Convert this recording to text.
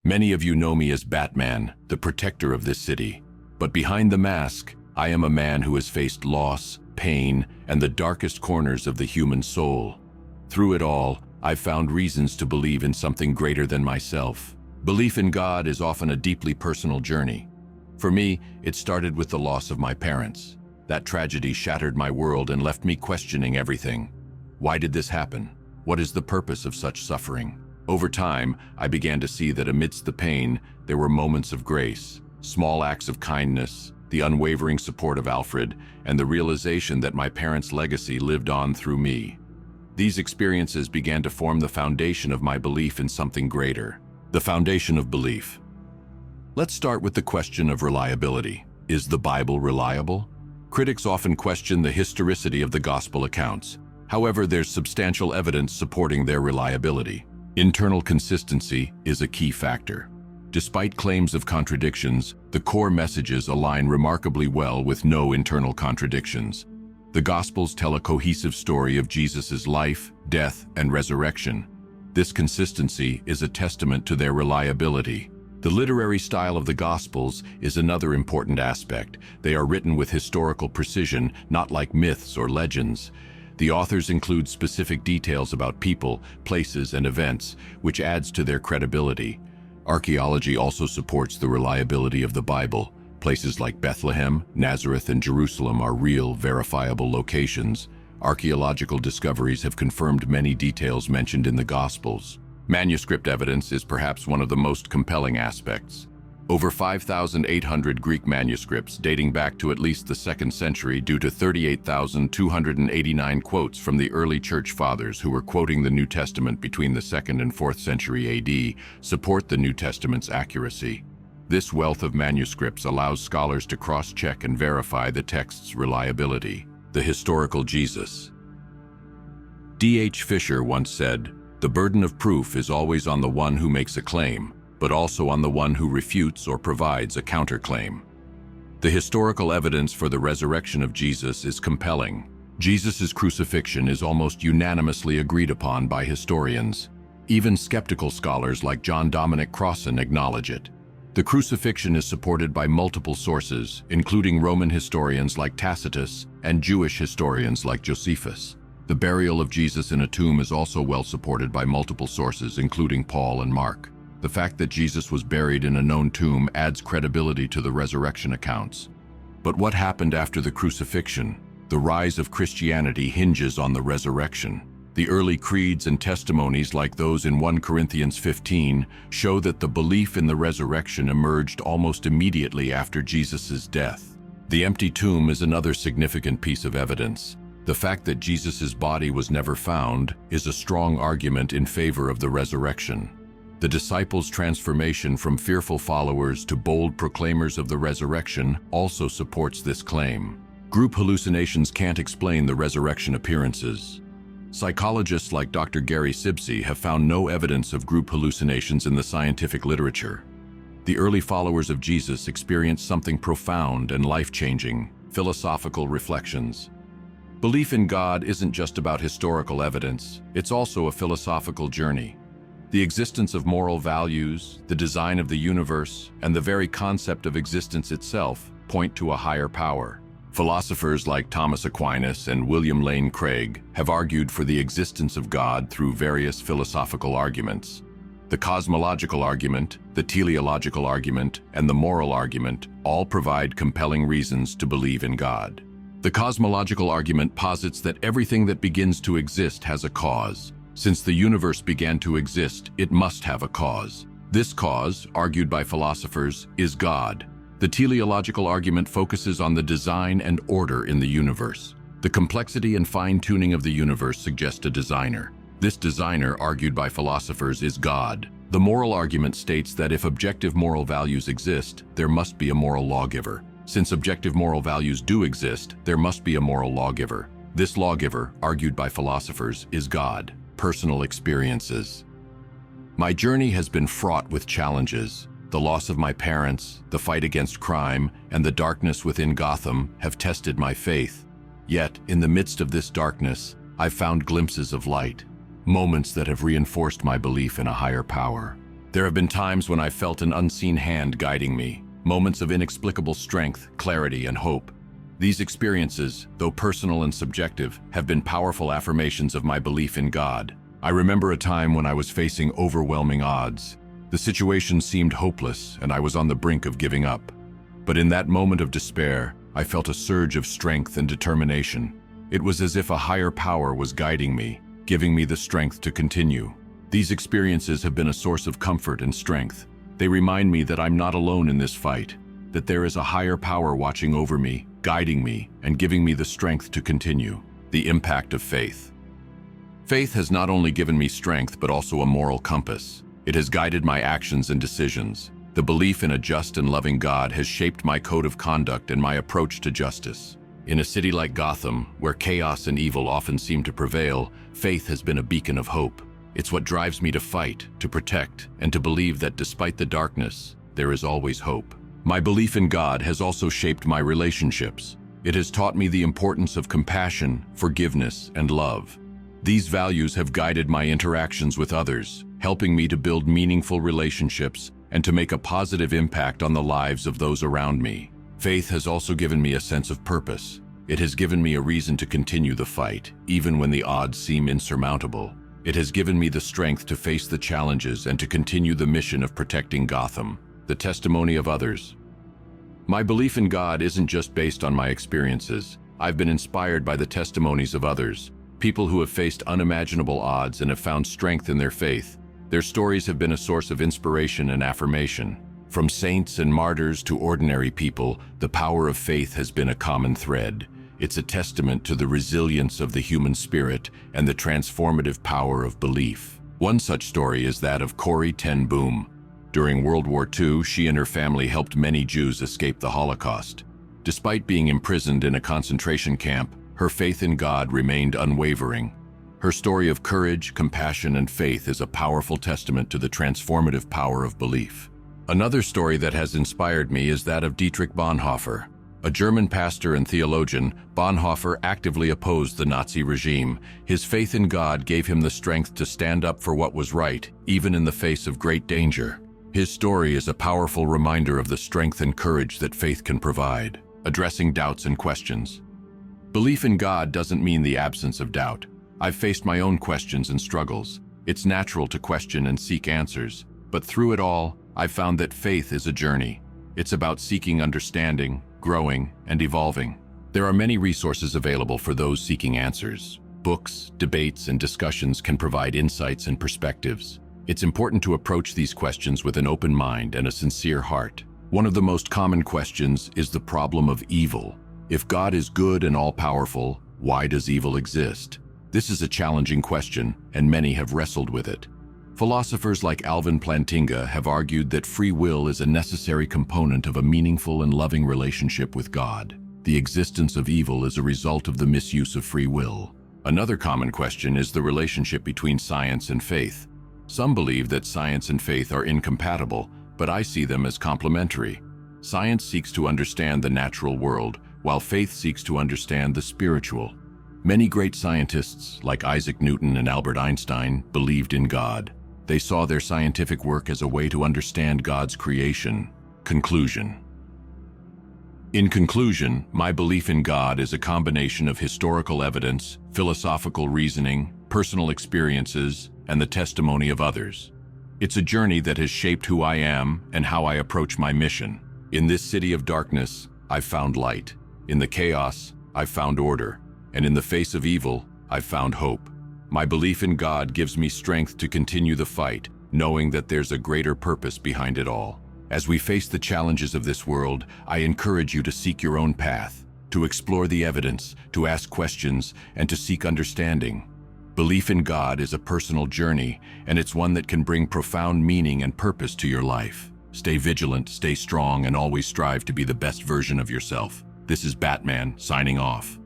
Many of you know me as Batman, the protector of this city. But behind the mask, I am a man who has faced loss, pain, and the darkest corners of the human soul. Through it all, I've found reasons to believe in something greater than myself. Belief in God is often a deeply personal journey. For me, it started with the loss of my parents. That tragedy shattered my world and left me questioning everything. Why did this happen? What is the purpose of such suffering? Over time, I began to see that amidst the pain, there were moments of grace, small acts of kindness, the unwavering support of Alfred, and the realization that my parents' legacy lived on through me. These experiences began to form the foundation of my belief in something greater. The foundation of belief. Let's start with the question of reliability. Is the Bible reliable? Critics often question the historicity of the gospel accounts. However, there's substantial evidence supporting their reliability. Internal consistency is a key factor. Despite claims of contradictions, the core messages align remarkably well with no internal contradictions. The Gospels tell a cohesive story of Jesus' life, death, and resurrection. This consistency is a testament to their reliability. The literary style of the Gospels is another important aspect. They are written with historical precision, not like myths or legends. The authors include specific details about people, places, and events, which adds to their credibility. Archaeology also supports the reliability of the Bible. Places like Bethlehem, Nazareth, and Jerusalem are real, verifiable locations. Archaeological discoveries have confirmed many details mentioned in the Gospels. Manuscript evidence is perhaps one of the most compelling aspects. Over 5,800 Greek manuscripts dating back to at least the 2nd century due to 38,289 quotes from the early church fathers who were quoting the New Testament between the 2nd and 4th century AD support the New Testament's accuracy. This wealth of manuscripts allows scholars to cross-check and verify the text's reliability. The historical Jesus. D.H. Fisher once said, "The burden of proof is always on the one who makes a claim, but also on the one who refutes or provides a counterclaim." The historical evidence for the resurrection of Jesus is compelling. Jesus' crucifixion is almost unanimously agreed upon by historians. Even skeptical scholars like John Dominic Crossan acknowledge it. The crucifixion is supported by multiple sources, including Roman historians like Tacitus and Jewish historians like Josephus. The burial of Jesus in a tomb is also well supported by multiple sources, including Paul and Mark. The fact that Jesus was buried in a known tomb adds credibility to the resurrection accounts. But what happened after the crucifixion? The rise of Christianity hinges on the resurrection. The early creeds and testimonies like those in 1 Corinthians 15 show that the belief in the resurrection emerged almost immediately after Jesus' death. The empty tomb is another significant piece of evidence. The fact that Jesus' body was never found is a strong argument in favor of the resurrection. The disciples' transformation from fearful followers to bold proclaimers of the resurrection also supports this claim. Group hallucinations can't explain the resurrection appearances. Psychologists like Dr. Gary Sibsey have found no evidence of group hallucinations in the scientific literature. The early followers of Jesus experienced something profound and life-changing: philosophical reflections. Belief in God isn't just about historical evidence, it's also a philosophical journey. The existence of moral values, the design of the universe, and the very concept of existence itself point to a higher power. Philosophers like Thomas Aquinas and William Lane Craig have argued for the existence of God through various philosophical arguments. The cosmological argument, the teleological argument, and the moral argument all provide compelling reasons to believe in God. The cosmological argument posits that everything that begins to exist has a cause. Since the universe began to exist, it must have a cause. This cause, argued by philosophers, is God. The teleological argument focuses on the design and order in the universe. The complexity and fine-tuning of the universe suggest a designer. This designer, argued by philosophers, is God. The moral argument states that if objective moral values exist, there must be a moral lawgiver. Since objective moral values do exist, there must be a moral lawgiver. This lawgiver, argued by philosophers, is God. Personal experiences. My journey has been fraught with challenges. The loss of my parents, the fight against crime, and the darkness within Gotham have tested my faith. Yet, in the midst of this darkness, I've found glimpses of light, moments that have reinforced my belief in a higher power. There have been times when I felt an unseen hand guiding me, moments of inexplicable strength, clarity, and hope. These experiences, though personal and subjective, have been powerful affirmations of my belief in God. I remember a time when I was facing overwhelming odds. The situation seemed hopeless, and I was on the brink of giving up. But in that moment of despair, I felt a surge of strength and determination. It was as if a higher power was guiding me, giving me the strength to continue. These experiences have been a source of comfort and strength. They remind me that I'm not alone in this fight, that there is a higher power watching over me, guiding me, and giving me the strength to continue. The impact of faith. Faith has not only given me strength, but also a moral compass. It has guided my actions and decisions. The belief in a just and loving God has shaped my code of conduct and my approach to justice. In a city like Gotham, where chaos and evil often seem to prevail, faith has been a beacon of hope. It's what drives me to fight, to protect, and to believe that despite the darkness, there is always hope. My belief in God has also shaped my relationships. It has taught me the importance of compassion, forgiveness, and love. These values have guided my interactions with others, helping me to build meaningful relationships and to make a positive impact on the lives of those around me. Faith has also given me a sense of purpose. It has given me a reason to continue the fight, even when the odds seem insurmountable. It has given me the strength to face the challenges and to continue the mission of protecting Gotham. The testimony of others. My belief in God isn't just based on my experiences. I've been inspired by the testimonies of others, people who have faced unimaginable odds and have found strength in their faith. Their stories have been a source of inspiration and affirmation. From saints and martyrs to ordinary people, the power of faith has been a common thread. It's a testament to the resilience of the human spirit and the transformative power of belief. One such story is that of Corrie ten Boom. During World War II, she and her family helped many Jews escape the Holocaust. Despite being imprisoned in a concentration camp, her faith in God remained unwavering. Her story of courage, compassion, and faith is a powerful testament to the transformative power of belief. Another story that has inspired me is that of Dietrich Bonhoeffer. A German pastor and theologian, Bonhoeffer actively opposed the Nazi regime. His faith in God gave him the strength to stand up for what was right, even in the face of great danger. His story is a powerful reminder of the strength and courage that faith can provide, addressing doubts and questions. Belief in God doesn't mean the absence of doubt. I've faced my own questions and struggles. It's natural to question and seek answers, but through it all, I've found that faith is a journey. It's about seeking understanding, growing, and evolving. There are many resources available for those seeking answers. Books, debates, and discussions can provide insights and perspectives. It's important to approach these questions with an open mind and a sincere heart. One of the most common questions is the problem of evil. If God is good and all-powerful, why does evil exist? This is a challenging question, and many have wrestled with it. Philosophers like Alvin Plantinga have argued that free will is a necessary component of a meaningful and loving relationship with God. The existence of evil is a result of the misuse of free will. Another common question is the relationship between science and faith. Some believe that science and faith are incompatible, but I see them as complementary. Science seeks to understand the natural world, while faith seeks to understand the spiritual. Many great scientists, like Isaac Newton and Albert Einstein, believed in God. They saw their scientific work as a way to understand God's creation. Conclusion. In conclusion, my belief in God is a combination of historical evidence, philosophical reasoning, personal experiences, and the testimony of others. It's a journey that has shaped who I am and how I approach my mission. In this city of darkness, I've found light. In the chaos, I've found order. And in the face of evil, I've found hope. My belief in God gives me strength to continue the fight, knowing that there's a greater purpose behind it all. As we face the challenges of this world, I encourage you to seek your own path, to explore the evidence, to ask questions, and to seek understanding. Belief in God is a personal journey, and it's one that can bring profound meaning and purpose to your life. Stay vigilant, stay strong, and always strive to be the best version of yourself. This is Batman, signing off.